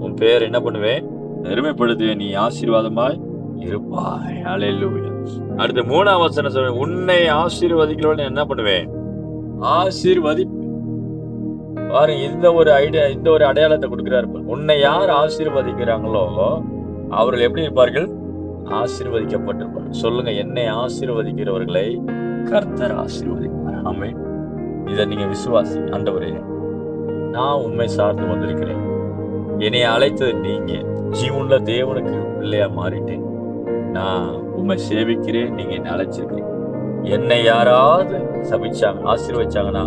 உன் பேர் என்ன பண்ணுவேன்? பெருமைப்படுத்துவேன். நீ ஆசீர்வாதமாய் இருப்பாய். ஹல்லேலூயா. அடுத்து 3ஆம் வசனம் சொல்றேன். உன்னை ஆசீர்வதிக்கிறவனை என்ன பண்ணுவேன்? ஆசீர்வதிப்பேன். பாருங்க, இந்த ஒரு அடையாளத்தை கொடுக்கிறாரு. உன்னை யார் ஆசீர்வதிக்கிறாங்களோ அவர்கள் எப்படி இருப்பார்கள்? ஆசீர்வதிக்கப்பட்டிருப்பார்கள். சொல்லுங்க, என்னை ஆசீர்வதிக்கிறவர்களை கர்த்தர் ஆசீர்வதிப்பார். ஆமென். இதை நீங்க விசுவாசி. ஆண்டவரே, நான் உண்மை சார்ந்து வந்திருக்கிறேன். என்னை அழைத்தது நீங்க. ஜீவனுள்ள தேவனுக்கு பிள்ளையா மாறிட்டேன். நான் உண்மை சேவிக்கிறேன். நீங்க என்னை அழைச்சிருக்கிறீங்க. என்னை யாராவது சபிச்சாங்க, ஆசீர்வதிச்சாங்கன்னா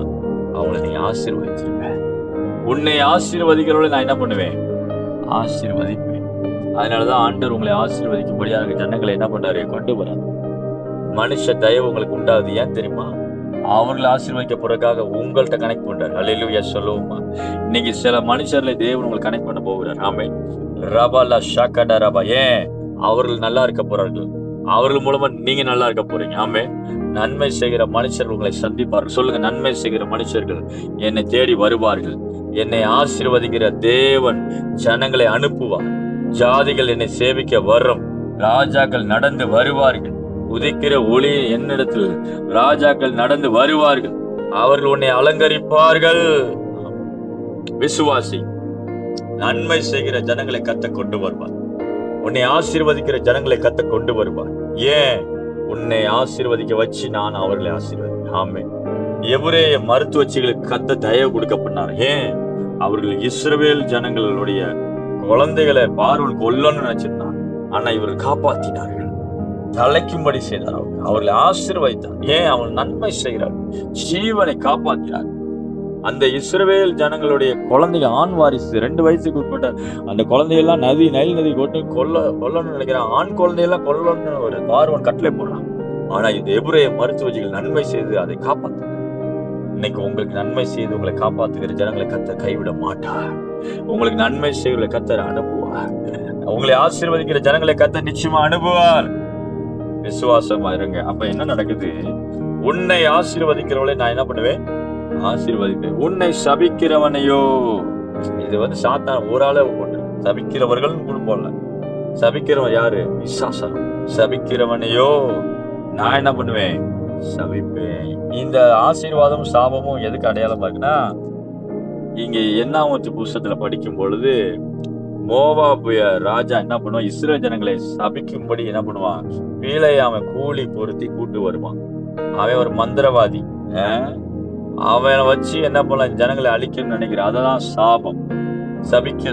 அவங்களை நீங்க ஆசீர்வதிச்சிருங்க. உன்னை ஆசீர்வதிக்கிறவளை நான் என்ன பண்ணுவேன்? ஆசீர்வதிப்பேன். அதனாலதான் ஆண்டவர் உங்களை ஆசீர்வதிக்கும்படியாக ஜனங்களை என்ன பண்ணாரு? கொண்டு வரார். மனுஷ தயவு உங்களுக்கு உண்டாது. ஏன் தெரியுமா? அவர்களை ஆசீர்வதிக்கப்படுறதுக்காக உங்கள்கிட்ட கனெக்ட் பண்றாரு. அல்லேலூயா சொல்லுவோமா? இன்னைக்கு சில மனுஷர்களை தேவன் உங்களுக்கு கனெக்ட் பண்ண போகிறார். ஆமென். ரபாலா ஷாக்கடா ரபா. ஏன்? அவர்கள் நல்லா இருக்க போறார்கள். அவர்கள் மூலமா நீங்க நல்லா இருக்க போறீங்க. ஆமென். நன்மை செய்கிற மனுஷர்கள் உங்களை சந்திப்பார்கள். சொல்லுங்க, நன்மை செய்கிற மனுஷர்கள் என்னை தேடி வருவார்கள். என்னை ஆசீர்வதிக்கிற தேவன் ஜனங்களை அனுப்புவார். ஜாதிகள் என்னை சேவிக்க வரும். ராஜாக்கள் நடந்து வருவார்கள். உதிக்கிற ஒளி என்னிடத்தில் ராஜாக்கள் நடந்து வருவார்கள். அவர்கள் உன்னை அலங்கரிப்பார்கள். விசுவாசி. நன்மை செய்கிற ஜனங்களை கத்த கொண்டு வருவார். உன்னை ஆசீர்வதிக்கிற ஜனங்களை கத்த கொண்டு வருவார். ஏன்? உன்னை ஆசீர்வதிக்க வச்சு நான் அவர்களை ஆசீர்வதிப்பேன். ஆமென். எபிரேய மருத்துவச்சிகளுக்கு கத்த தயவு கொடுக்கப்பட்டார். ஏன்? அவர்கள் இஸ்ரவேல் ஜனங்களுடைய குழந்தைகளை பார்வோன் கொல்லணும்னு நினைச்சிருந்தாங்க. ஆனா இவர்கள் காப்பாற்றினார்கள். தலைக்கும்படி செய்தார். அவர்களை ஆசீர்வதித்தார். ஏன்? அவன் நன்மை செய்கிறார். ஜீவனை காப்பாற்றினார். அந்த இஸ்ரவேல் ஜனங்களுடைய குழந்தைங்க, ஆண் வாரிசு 2 வயசுக்கு உட்பட்ட அந்த குழந்தையெல்லாம் நைல் நதி கொண்டு கொல்லணும்னு நினைக்கிறான். ஆண் குழந்தையெல்லாம் கொல்லணும்னு ஒரு பார்வன் கட்டளை போடுறான். ஆனா இந்த எபிரேய மருத்துவச்சிகள் நன்மை செய்து அதை காப்பாற்று. இன்னைக்கு உங்களுக்கு நன்மை செய்து உங்களை காப்பாற்றுகிற ஜனங்களை கர்த்தர் கைவிட மாட்டார். உங்களுக்கு நன்மை செய்கிற கர்த்தர் அனுப்புவார். உங்களை ஆசீர்வதிக்கிற ஜனங்களை கர்த்தர் நிச்சயமா அனுப்புவார். விசுவாசமா இருங்க. அப்ப என்ன நடக்குது? உன்னை ஆசீர்வதிக்கிறவளை நான் என்ன பண்ணுவேன்? ஆசீர்வதிப்பேன். உன்னை சபிக்கிறவனையோ, இது சாத்தான் ஒரு ஆள போட்டு சபிக்கிறவர்கள் போடல. சபிக்கிறவன் யாரு? விசுவாசம். சபிக்கிறவனையோ நான் என்ன பண்ணுவேன்? சபிப்பேன். இந்த ஆசீர்வாதமும் சாபமும் எதுக்கு அடையாளமா இருக்குன்னா, இங்க 1ஆம் புஸ்தகத்துல படிக்கும் பொழுது மோவாபு ராஜா என்ன பண்ணுவான்? இஸ்ரவேல் ஜனங்களை சபிக்கும்படி என்ன பண்ணுவான்? பீலேயாமை கூலி பொருத்தி கூட்டு வருவான். அவன் ஒரு மந்திரவாதி. அவனை வச்சு என்ன பண்ணலாம்? ஜனங்களை அழிக்கணும்னு நினைக்கிறான். அதெல்லாம் சாபம். சபிச்சு